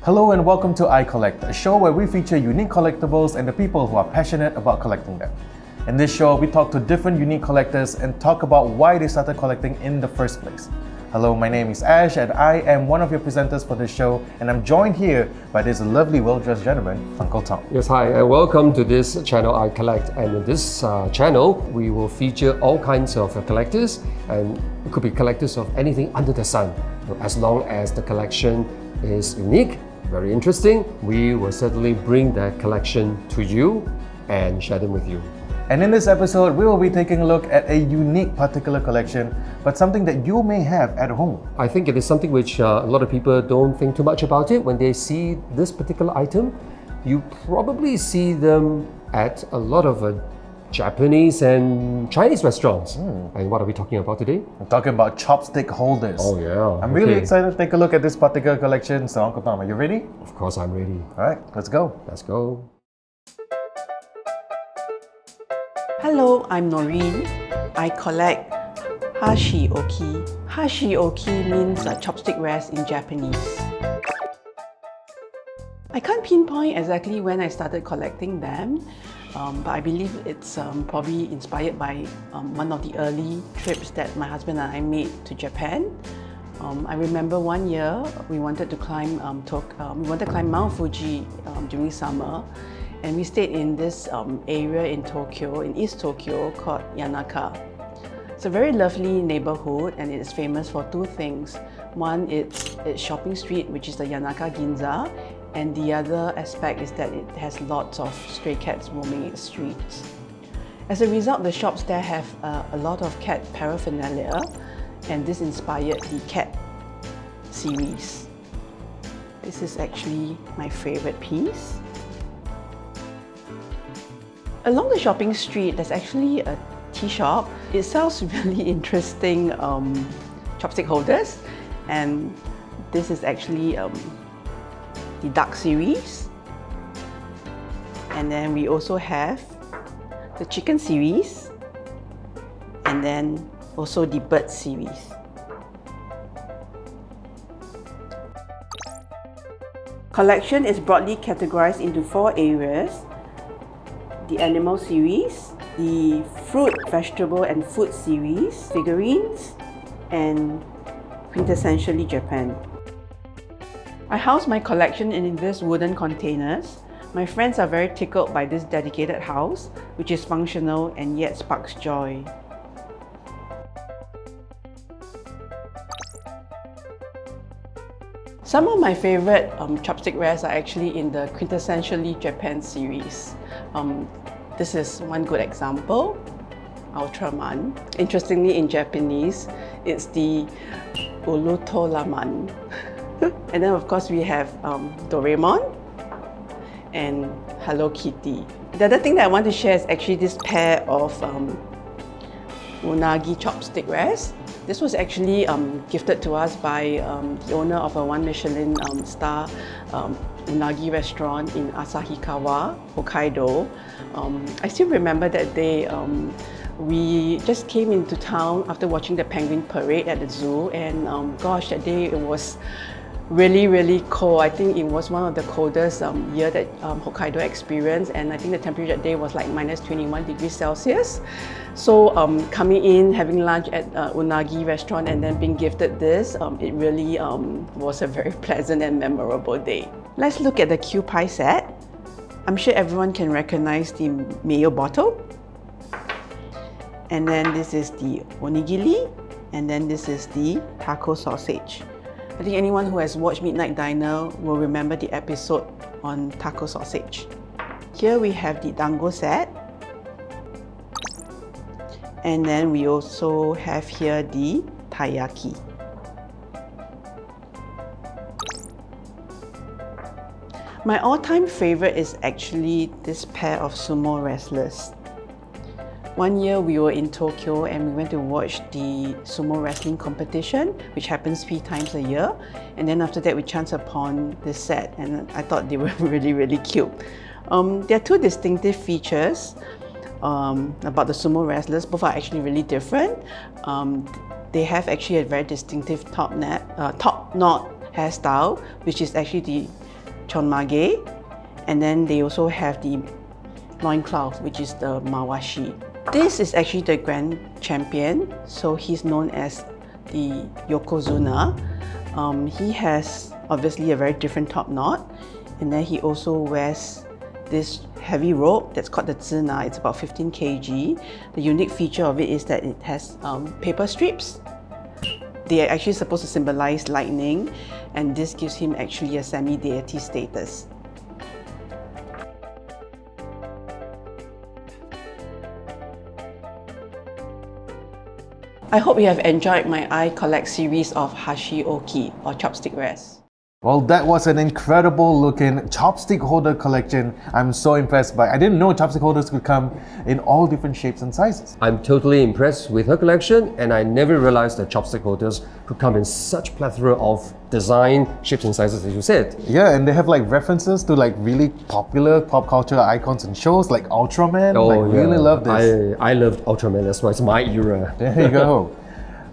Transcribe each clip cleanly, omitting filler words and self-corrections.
Hello and welcome to iCollect, a show where we feature unique collectibles and the people who are passionate about collecting them. In this show, we talk to different unique collectors and talk about why they started collecting in the first place. Hello, my name is Ash and I am one of your presenters for this show, and I'm joined here by this lovely, well-dressed gentleman, Uncle Tom. Yes, hi, and welcome to this channel, iCollect. And in this channel, we will feature all kinds of collectors, and it could be collectors of anything under the sun. As long as the collection is unique, very interesting, we will certainly bring that collection to you and share them with you. And in this episode, we will be taking a look at a unique particular collection, but something that you may have at home. I think it is something which a lot of people don't think too much about it. When they see this particular item, you probably see them at a lot of Japanese and Chinese restaurants. And what are we talking about today? I'm talking about chopstick holders. Oh yeah. I'm really excited to take a look at this particular collection. So Uncle Tom, are you ready? Of course I'm ready. All right, let's go. Let's go. Hello, I'm Noreen. I collect Hashioki. Hashioki means chopstick wares in Japanese. I can't pinpoint exactly when I started collecting them, but I believe it's probably inspired by one of the early trips that my husband and I made to Japan. I remember one year we wanted to climb Mount Fuji during summer. And we stayed in this area in Tokyo, in East Tokyo, called Yanaka. It's a very lovely neighborhood and it is famous for two things. One, it's shopping street, which is the Yanaka Ginza, and the other aspect is that it has lots of stray cats roaming its streets. As a result, the shops there have a lot of cat paraphernalia, and this inspired the cat series. This is actually my favorite piece. Along the shopping street, there's actually a tea shop. It sells really interesting chopstick holders, and this is actually the duck series. And then we also have the chicken series, and then also the bird series. Collection is broadly categorized into 4 areas: the animal series, the fruit, vegetable and food series, figurines, and quintessentially Japan. I house my collection in these wooden containers. My friends are very tickled by this dedicated house, which is functional and yet sparks joy. Some of my favorite chopstick wares are actually in the quintessentially Japan series. This is one good example, Ultraman. Interestingly, in Japanese, it's the Ulutolaman. And then of course we have Doraemon and Hello Kitty. The other thing that I want to share is actually this pair of unagi chopstick wares. This was actually gifted to us by the owner of a 1 Michelin star unagi restaurant in Asahikawa, Hokkaido. I still remember that day. We just came into town after watching the penguin parade at the zoo, and gosh, that day it was really cold. I think it was one of the coldest year that Hokkaido experienced, and I think the temperature that day was like minus 21 degrees Celsius. So coming in, having lunch at Unagi restaurant and then being gifted this, it really was a very pleasant and memorable day. Let's look at the Q pie set. I'm sure everyone can recognize the mayo bottle. And then this is the onigiri, and then this is the taco sausage. I think anyone who has watched Midnight Diner will remember the episode on taco sausage. Here we have the dango set. And then we also have here the taiyaki. My all-time favorite is actually this pair of sumo wrestlers. One year we were in Tokyo and we went to watch the sumo wrestling competition, which happens 3 times a year. And then after that we chanced upon this set and I thought they were really cute. There are 2 distinctive features about the sumo wrestlers. Both are actually really different. They have actually a very distinctive top knot hairstyle, which is actually chonmage, and then they also have the loincloth, which is the mawashi. This is actually the grand champion, so he's known as the yokozuna. He has obviously a very different top knot, and then he also wears this heavy rope that's called the zina. It's about 15 kg. The unique feature of it is that it has paper strips. They are actually supposed to symbolize lightning, and this gives him actually a semi-deity status. I hope you have enjoyed my iCollect series of Hashioki or chopstick wares. Well, that was an incredible looking chopstick holder collection. I'm so impressed by. I didn't know chopstick holders could come in all different shapes and sizes. I'm totally impressed with her collection, and I never realized that chopstick holders could come in such plethora of design, shapes and sizes, as you said. Yeah, and they have like references to like really popular pop culture icons and shows like Ultraman. Really love this. I loved Ultraman, that's why it's my era. There you go.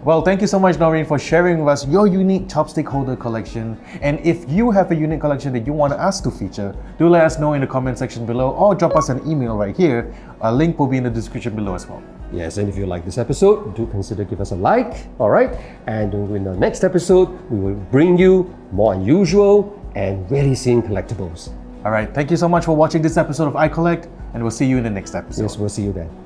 Well, thank you so much, Noreen, for sharing with us your unique chopstick holder collection. And if you have a unique collection that you want us to feature, do let us know in the comment section below or drop us an email right here. A link will be in the description below as well. Yes, and if you like this episode, do consider give us a like, all right? And in the next episode, we will bring you more unusual and really seeing collectibles. All right, thank you so much for watching this episode of iCollect, and we'll see you in the next episode. Yes, we'll see you then.